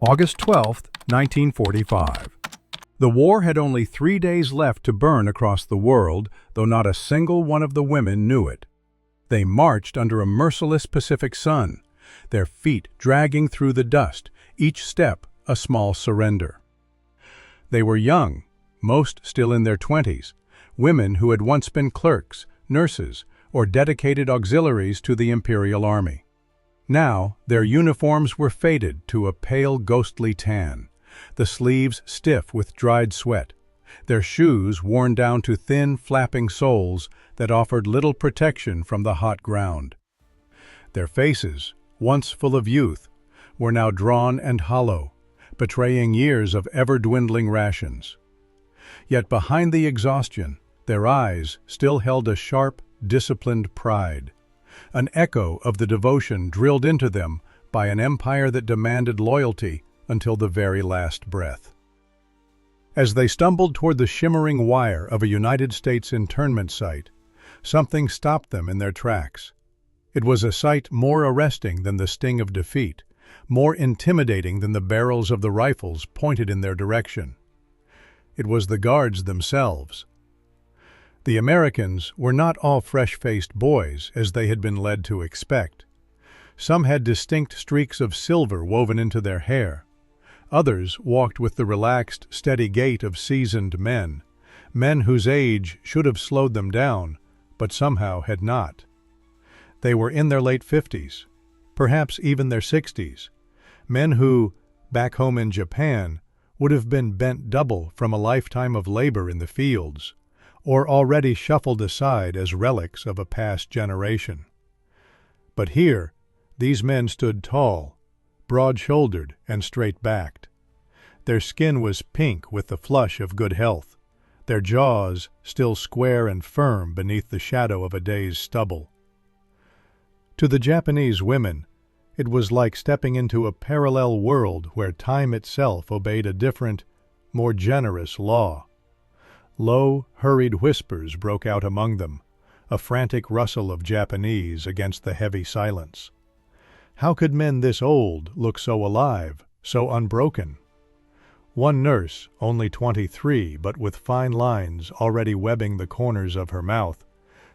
August 12, 1945. The war had only 3 days left to burn across the world, though not a single one of the women knew it. They marched under a merciless Pacific sun, their feet dragging through the dust, each step a small surrender. They were young, most still in their 20s, women who had once been clerks, nurses, or dedicated auxiliaries to the Imperial Army. Now, their uniforms were faded to a pale, ghostly tan, the sleeves stiff with dried sweat, their shoes worn down to thin, flapping soles that offered little protection from the hot ground. Their faces, once full of youth, were now drawn and hollow, betraying years of ever-dwindling rations. Yet behind the exhaustion, their eyes still held a sharp, disciplined pride, an echo of the devotion drilled into them by an empire that demanded loyalty until the very last breath. As they stumbled toward the shimmering wire of a United States internment site, something stopped them in their tracks. It was a sight more arresting than the sting of defeat, more intimidating than the barrels of the rifles pointed in their direction. It was the guards themselves. The Americans were not all fresh-faced boys, as they had been led to expect. Some had distinct streaks of silver woven into their hair. Others walked with the relaxed, steady gait of seasoned men, men whose age should have slowed them down, but somehow had not. They were in their late 50s, perhaps even their 60s, men who, back home in Japan, would have been bent double from a lifetime of labor in the fields, or already shuffled aside as relics of a past generation. But here, these men stood tall, broad-shouldered and straight-backed. Their skin was pink with the flush of good health, their jaws still square and firm beneath the shadow of a day's stubble. To the Japanese women, it was like stepping into a parallel world where time itself obeyed a different, more generous law. Low, hurried whispers broke out among them, a frantic rustle of Japanese against the heavy silence. How could men this old look so alive, so unbroken? One nurse, only 23 but with fine lines already webbing the corners of her mouth,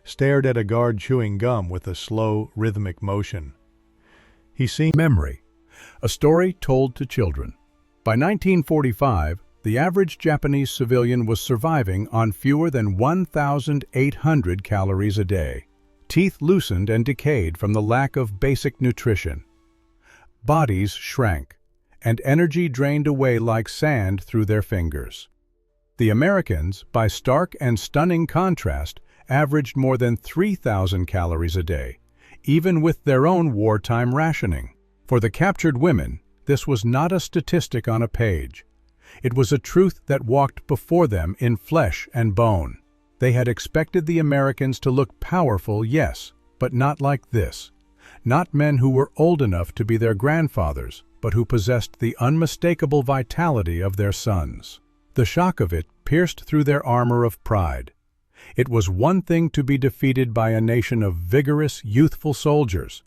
stared at a guard chewing gum with a slow, rhythmic motion. He seemed memory, a story told to children. By 1945, the average Japanese civilian was surviving on fewer than 1,800 calories a day, teeth loosened and decayed from the lack of basic nutrition. Bodies shrank, and energy drained away like sand through their fingers. The Americans, by stark and stunning contrast, averaged more than 3,000 calories a day, even with their own wartime rationing. For the captured women, this was not a statistic on a page. It was a truth that walked before them in flesh and bone. They had expected the Americans to look powerful, yes, but not like this. Not men who were old enough to be their grandfathers, but who possessed the unmistakable vitality of their sons. The shock of it pierced through their armor of pride. It was one thing to be defeated by a nation of vigorous, youthful soldiers.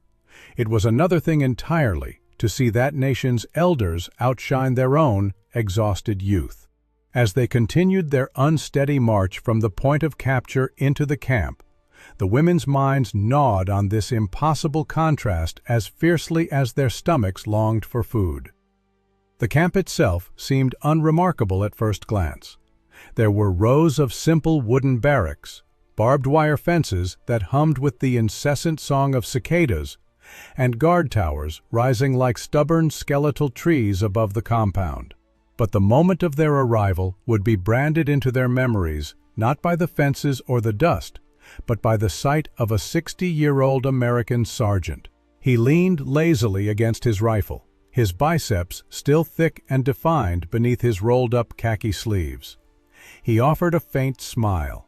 It was another thing entirely to see that nation's elders outshine their own exhausted youth. As they continued their unsteady march from the point of capture into the camp, the women's minds gnawed on this impossible contrast as fiercely as their stomachs longed for food. The camp itself seemed unremarkable at first glance. There were rows of simple wooden barracks, barbed wire fences that hummed with the incessant song of cicadas, and guard towers rising like stubborn skeletal trees above the compound. But the moment of their arrival would be branded into their memories not by the fences or the dust, but by the sight of a 60-year-old American sergeant. He leaned lazily against his rifle, his biceps still thick and defined beneath his rolled-up khaki sleeves. He offered a faint smile,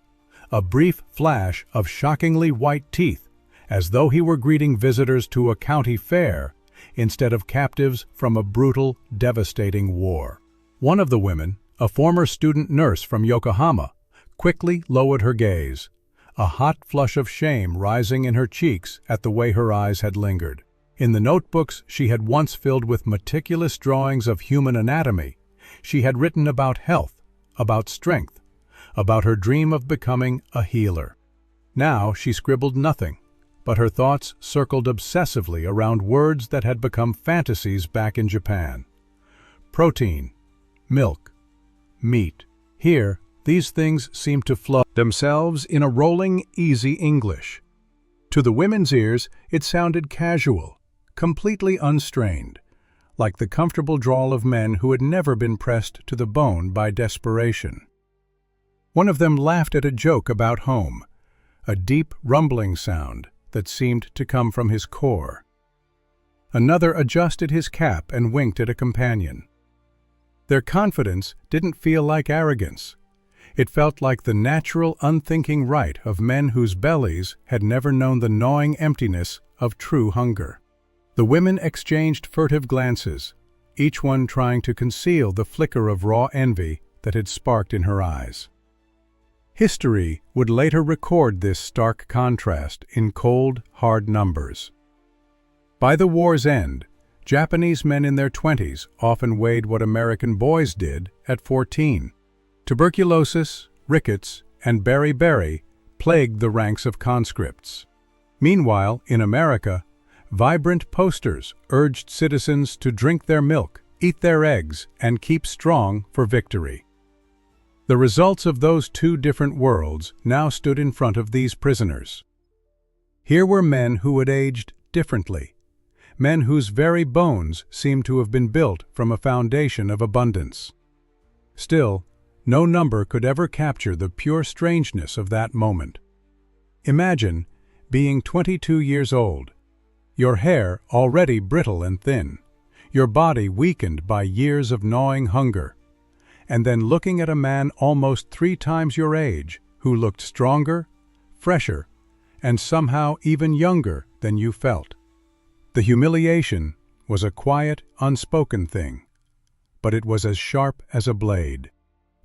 a brief flash of shockingly white teeth, as though he were greeting visitors to a county fair instead of captives from a brutal, devastating war. One of the women, a former student nurse from Yokohama, quickly lowered her gaze, a hot flush of shame rising in her cheeks at the way her eyes had lingered. In the notebooks she had once filled with meticulous drawings of human anatomy, she had written about health, about strength, about her dream of becoming a healer. Now she scribbled nothing, but her thoughts circled obsessively around words that had become fantasies back in Japan. Protein, milk, meat. Here, these things seemed to flow themselves in a rolling, easy English. To the women's ears, it sounded casual, completely unstrained, like the comfortable drawl of men who had never been pressed to the bone by desperation. One of them laughed at a joke about home, a deep, rumbling sound that seemed to come from his core. Another adjusted his cap and winked at a companion. Their confidence didn't feel like arrogance. It felt like the natural, unthinking right of men whose bellies had never known the gnawing emptiness of true hunger. The women exchanged furtive glances, each one trying to conceal the flicker of raw envy that had sparked in her eyes. History would later record this stark contrast in cold, hard numbers. By the war's end, Japanese men in their 20s often weighed what American boys did at 14. Tuberculosis, rickets, and beriberi plagued the ranks of conscripts. Meanwhile, in America, vibrant posters urged citizens to drink their milk, eat their eggs, and keep strong for victory. The results of those two different worlds now stood in front of these prisoners. Here were men who had aged differently, men whose very bones seemed to have been built from a foundation of abundance. Still, no number could ever capture the pure strangeness of that moment. Imagine being 22 years old, your hair already brittle and thin, your body weakened by years of gnawing hunger, and then looking at a man almost 3 times your age who looked stronger, fresher, and somehow even younger than you felt. The humiliation was a quiet, unspoken thing, but it was as sharp as a blade.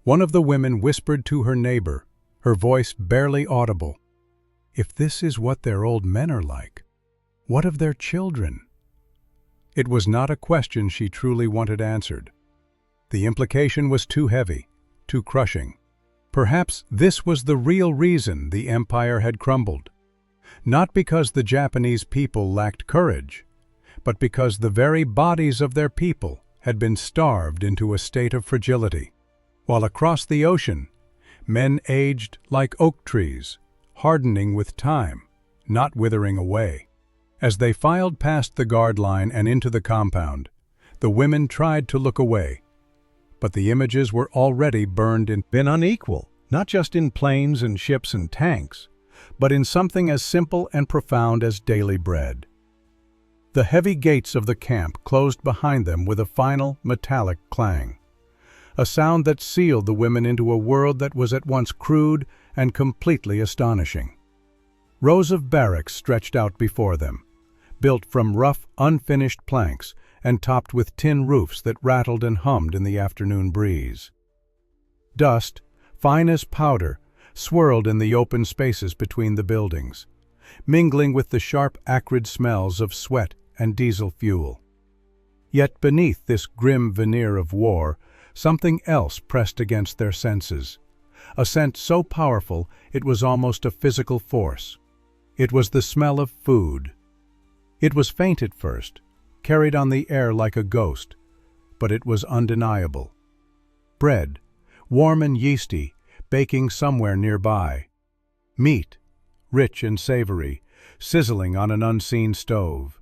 One of the women whispered to her neighbor, her voice barely audible, "If this is what their old men are like, what of their children?" It was not a question she truly wanted answered. The implication was too heavy, too crushing. Perhaps this was the real reason the empire had crumbled. Not because the Japanese people lacked courage, but because the very bodies of their people had been starved into a state of fragility. While across the ocean, men aged like oak trees, hardening with time, not withering away. As they filed past the guard line and into the compound, the women tried to look away, but the images were already burned in. Been unequal, not just in planes and ships and tanks, but in something as simple and profound as daily bread. The heavy gates of the camp closed behind them with a final metallic clang, a sound that sealed the women into a world that was at once crude and completely astonishing. Rows of barracks stretched out before them, built from rough, unfinished planks and topped with tin roofs that rattled and hummed in the afternoon breeze. Dust, fine as powder, swirled in the open spaces between the buildings, mingling with the sharp, acrid smells of sweat and diesel fuel. Yet beneath this grim veneer of war, something else pressed against their senses, a scent so powerful it was almost a physical force. It was the smell of food. It was faint at first, carried on the air like a ghost, but it was undeniable. Bread, warm and yeasty, baking somewhere nearby. Meat, rich and savory, sizzling on an unseen stove.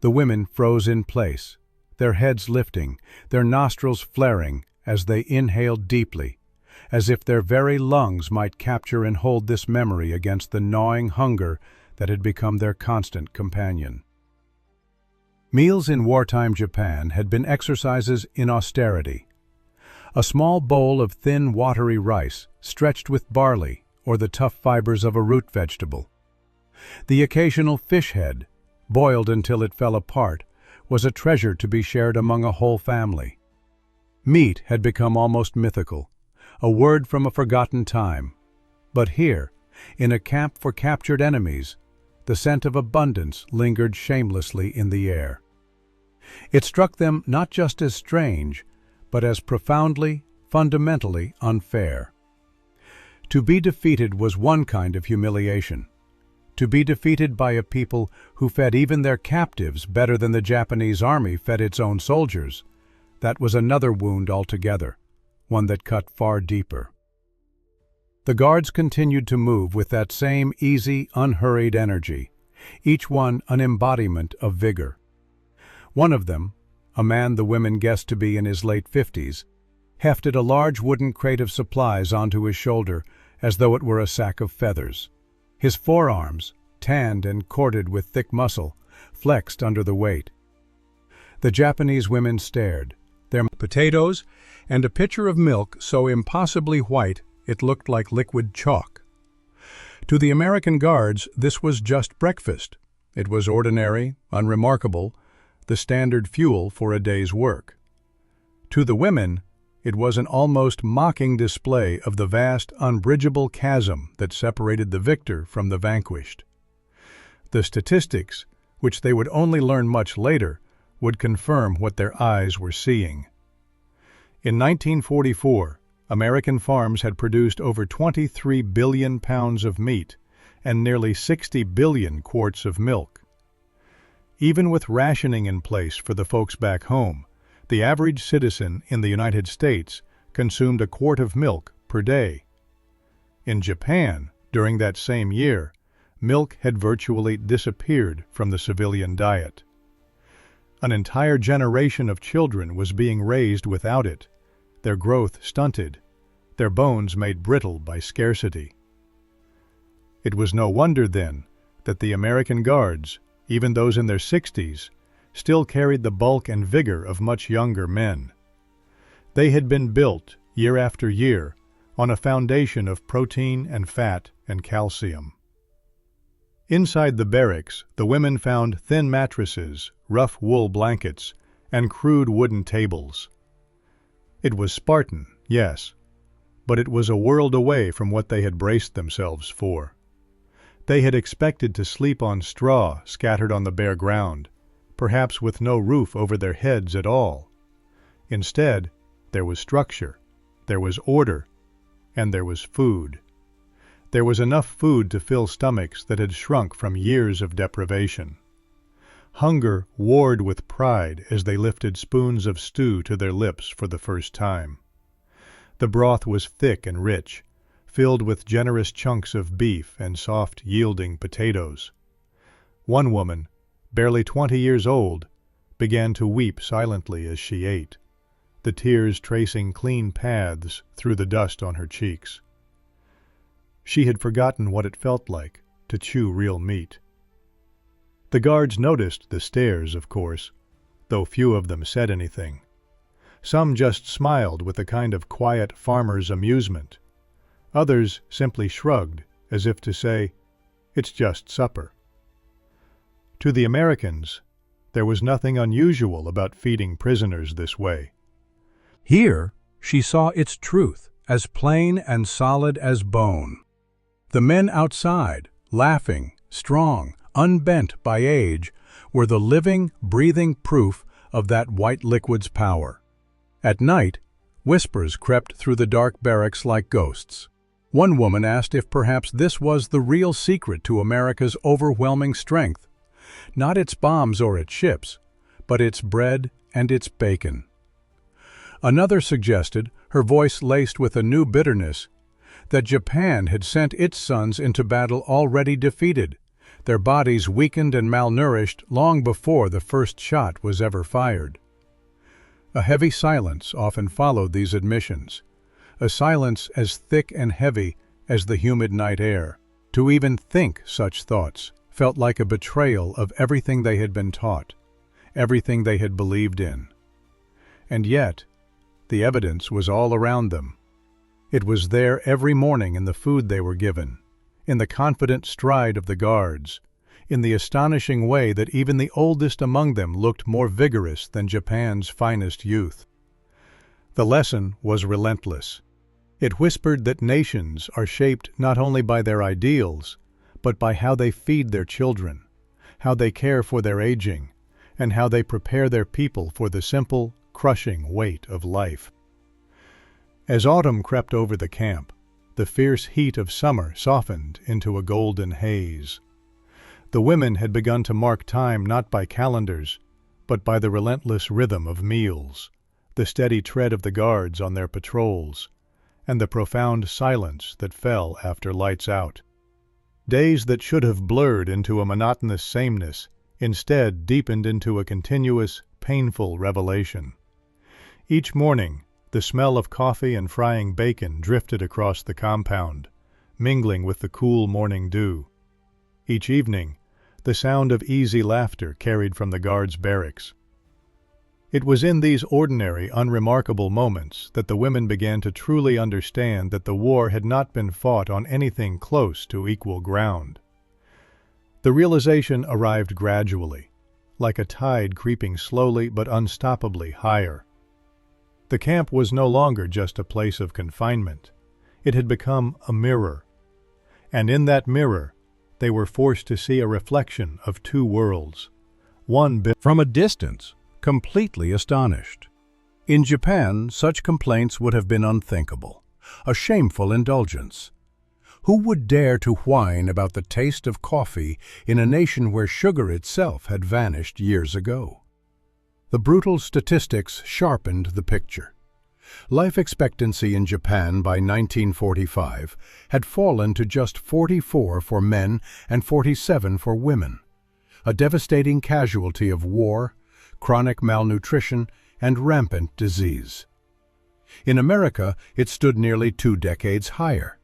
The women froze in place, their heads lifting, their nostrils flaring as they inhaled deeply, as if their very lungs might capture and hold this memory against the gnawing hunger that had become their constant companion. Meals in wartime Japan had been exercises in austerity. A small bowl of thin, watery rice, stretched with barley or the tough fibers of a root vegetable. The occasional fish head, boiled until it fell apart, was a treasure to be shared among a whole family. Meat had become almost mythical, a word from a forgotten time. But here, in a camp for captured enemies, The scent of abundance lingered shamelessly in the air. It struck them not just as strange, but as profoundly, fundamentally unfair. To be defeated was one kind of humiliation. To be defeated by a people who fed even their captives better than the Japanese army fed its own soldiers, that was another wound altogether, one that cut far deeper. The guards continued to move with that same easy, unhurried energy, each one an embodiment of vigor. One of them, a man the women guessed to be in his late 50s, hefted a large wooden crate of supplies onto his shoulder as though it were a sack of feathers. His forearms, tanned and corded with thick muscle, flexed under the weight. The Japanese women stared, their potatoes and a pitcher of milk so impossibly white it looked like liquid chalk. To the American guards, this was just breakfast. It was ordinary, unremarkable, the standard fuel for a day's work. To the women, it was an almost mocking display of the vast, unbridgeable chasm that separated the victor from the vanquished. The statistics, which they would only learn much later, would confirm what their eyes were seeing. In 1944, American farms had produced over 23 billion pounds of meat and nearly 60 billion quarts of milk. Even with rationing in place for the folks back home, the average citizen in the United States consumed a quart of milk per day. In Japan, during that same year, milk had virtually disappeared from the civilian diet. An entire generation of children was being raised without it, their growth stunted, their bones made brittle by scarcity. It was no wonder, then, that the American guards, even those in their 60s, still carried the bulk and vigor of much younger men. They had been built, year after year, on a foundation of protein and fat and calcium. Inside the barracks, the women found thin mattresses, rough wool blankets, and crude wooden tables. It was Spartan, yes, but it was a world away from what they had braced themselves for. They had expected to sleep on straw scattered on the bare ground, perhaps with no roof over their heads at all. Instead, there was structure, there was order, and there was food. There was enough food to fill stomachs that had shrunk from years of deprivation. Hunger warred with pride as they lifted spoons of stew to their lips for the first time. The broth was thick and rich, filled with generous chunks of beef and soft, yielding potatoes. One woman, barely 20 years old, began to weep silently as she ate, the tears tracing clean paths through the dust on her cheeks. She had forgotten what it felt like to chew real meat. The guards noticed the stares, of course, though few of them said anything. Some just smiled with a kind of quiet farmer's amusement. Others simply shrugged, as if to say, "It's just supper." To the Americans, there was nothing unusual about feeding prisoners this way. Here, she saw its truth, as plain and solid as bone. The men outside, laughing, strong, unbent by age, were the living, breathing proof of that white liquid's power. At night, whispers crept through the dark barracks like ghosts. One woman asked if perhaps this was the real secret to America's overwhelming strength. Not its bombs or its ships, but its bread and its bacon. Another suggested, her voice laced with a new bitterness, that Japan had sent its sons into battle already defeated, their bodies weakened and malnourished long before the first shot was ever fired. A heavy silence often followed these admissions, a silence as thick and heavy as the humid night air. To even think such thoughts felt like a betrayal of everything they had been taught, everything they had believed in. And yet, the evidence was all around them. It was there every morning in the food they were given, in the confident stride of the guards, in the astonishing way that even the oldest among them looked more vigorous than Japan's finest youth. The lesson was relentless. It whispered that nations are shaped not only by their ideals, but by how they feed their children, how they care for their aging, and how they prepare their people for the simple, crushing weight of life. As autumn crept over the camp, the fierce heat of summer softened into a golden haze. The women had begun to mark time not by calendars, but by the relentless rhythm of meals, the steady tread of the guards on their patrols, and the profound silence that fell after lights out. Days that should have blurred into a monotonous sameness instead deepened into a continuous, painful revelation. Each morning, the smell of coffee and frying bacon drifted across the compound, mingling with the cool morning dew. Each evening, the sound of easy laughter carried from the guards' barracks. It was in these ordinary, unremarkable moments that the women began to truly understand that the war had not been fought on anything close to equal ground. The realization arrived gradually, like a tide creeping slowly but unstoppably higher. The camp was no longer just a place of confinement. It had become a mirror. And in that mirror, they were forced to see a reflection of two worlds. One built from a distance, completely astonished. In Japan, such complaints would have been unthinkable, a shameful indulgence. Who would dare to whine about the taste of coffee in a nation where sugar itself had vanished years ago? The brutal statistics sharpened the picture. Life expectancy in Japan by 1945 had fallen to just 44 for men and 47 for women, a devastating casualty of war, chronic malnutrition, and rampant disease. In America, it stood nearly 2 decades higher,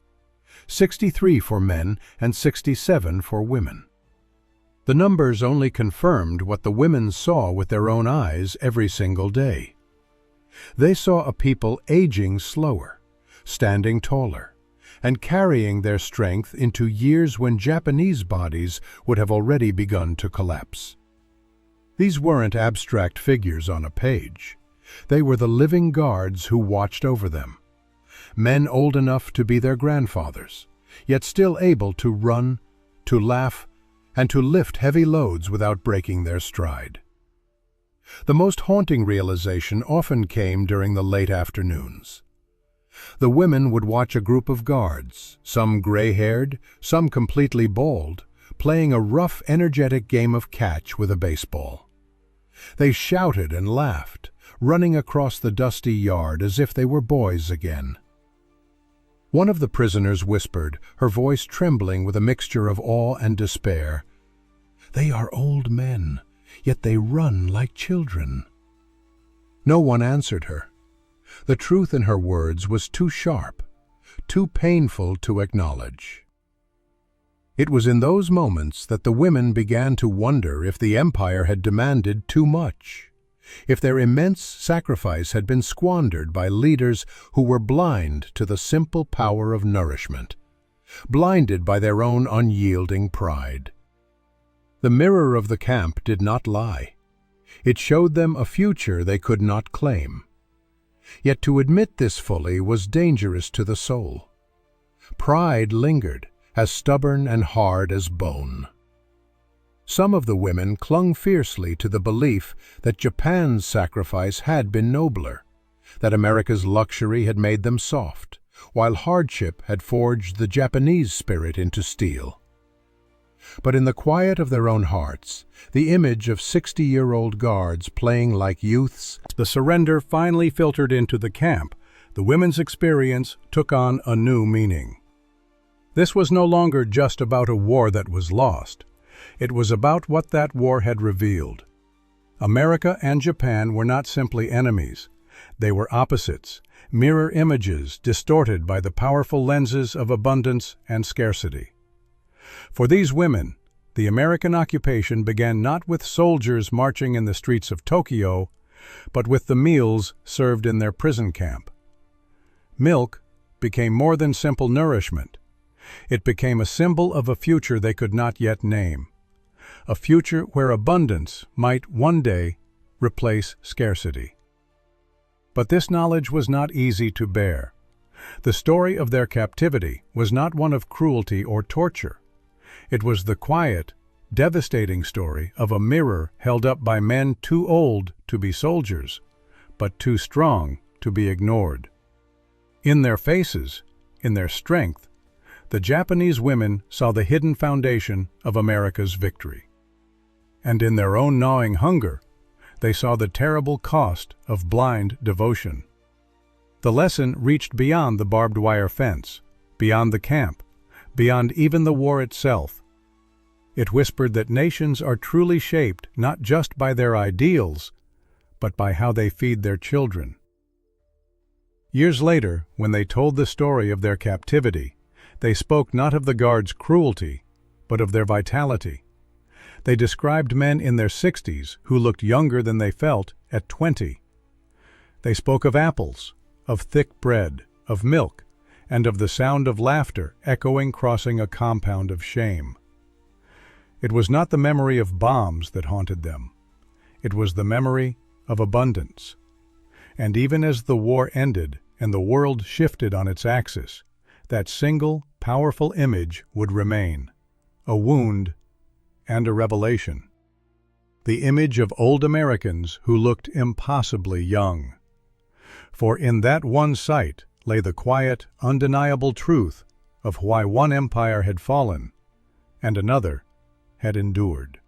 63 for men and 67 for women. The numbers only confirmed what the women saw with their own eyes every single day. They saw a people aging slower, standing taller, and carrying their strength into years when Japanese bodies would have already begun to collapse. These weren't abstract figures on a page. They were the living guards who watched over them. Men old enough to be their grandfathers, yet still able to run, to laugh, and to lift heavy loads without breaking their stride. The most haunting realization often came during the late afternoons. The women would watch a group of guards, some gray-haired, some completely bald, playing a rough, energetic game of catch with a baseball. They shouted and laughed, running across the dusty yard as if they were boys again. One of the prisoners whispered, her voice trembling with a mixture of awe and despair, "They are old men, yet they run like children." No one answered her. The truth in her words was too sharp, too painful to acknowledge. It was in those moments that the women began to wonder if the empire had demanded too much, if their immense sacrifice had been squandered by leaders who were blind to the simple power of nourishment, blinded by their own unyielding pride. The mirror of the camp did not lie. It showed them a future they could not claim. Yet to admit this fully was dangerous to the soul. Pride lingered, as stubborn and hard as bone. Some of the women clung fiercely to the belief that Japan's sacrifice had been nobler, that America's luxury had made them soft, while hardship had forged the Japanese spirit into steel. But in the quiet of their own hearts, the image of 60-year-old guards playing like youths, the surrender finally filtered into the camp. The women's experience took on a new meaning. This was no longer just about a war that was lost. It was about what that war had revealed. America and Japan were not simply enemies. They were opposites, mirror images distorted by the powerful lenses of abundance and scarcity. For these women, the American occupation began not with soldiers marching in the streets of Tokyo, but with the meals served in their prison camp. Milk became more than simple nourishment. It became a symbol of a future they could not yet name, a future where abundance might one day replace scarcity. But this knowledge was not easy to bear. The story of their captivity was not one of cruelty or torture. It was the quiet, devastating story of a mirror held up by men too old to be soldiers, but too strong to be ignored. In their faces, in their strength, the Japanese women saw the hidden foundation of America's victory. And in their own gnawing hunger, they saw the terrible cost of blind devotion. The lesson reached beyond the barbed wire fence, beyond the camp, beyond even the war itself. It whispered that nations are truly shaped not just by their ideals, but by how they feed their children. Years later, when they told the story of their captivity, they spoke not of the guards' cruelty, but of their vitality. They described men in their 60s who looked younger than they felt at 20. They spoke of apples, of thick bread, of milk, and of the sound of laughter echoing crossing a compound of shame. It was not the memory of bombs that haunted them. It was the memory of abundance. And even as the war ended and the world shifted on its axis, that single, powerful image would remain, a wound and a revelation. The image of old Americans who looked impossibly young. For in that one sight lay the quiet, undeniable truth of why one empire had fallen and another had endured.